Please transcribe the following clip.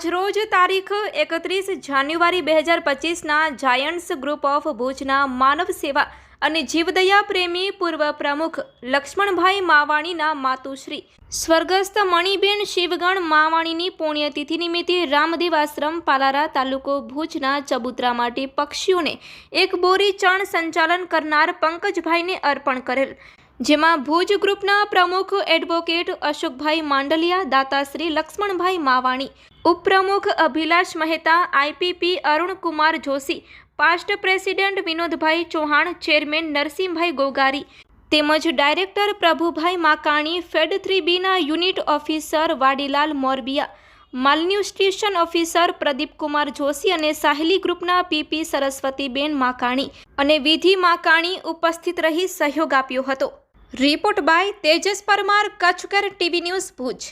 આજરોજ તારીખ 31 જાન્યુઆરી 2025ના Giants group of ભુજના માનવ સેવા અને જીવદયા પ્રેમી પૂર્વ પ્રમુખ લક્ષ્મણભાઈ માવાણીના માતુશ્રી સ્વર્ગસ્થ મણિબેન શિવગણ માવાણીની પુણ્યતિથિ નિમિત્તે રામદેવ આશ્રમ પાલારા તાલુકો ભુજના ચબુતરા માટે પક્ષીઓને એક બોરી ચણ સંચાલન કરનાર પંકજભાઈને અર્પણ કરેલ, જેમાં ભુજ ગ્રુપના પ્રમુખ એડવોકેટ અશોકભાઈ માંડલિયા, દાતાશ્રી લક્ષ્મણભાઈ માવાણી, ઉપપ્રમુખ Abhilash Mehta, IPP Arunkumar Joshi, past president Vinodbhai Chauhan, chairman Narsinhbhai Gogari તેમજ ડાયરેક્ટર પ્રભુભાઈ માકાણી, ફેડ 3Bના unit officer Vadilal Morabiya, malnutrition officer Pradeepkumar Joshi અને સાહેલી ગ્રુપના પીપી સરસ્વતીબેન માકાણી અને વિધિ માકાણી ઉપસ્થિત રહી સહયોગ આપ્યો હતો। Report by Tejas Parmar, Kutch care TV news Bhuj.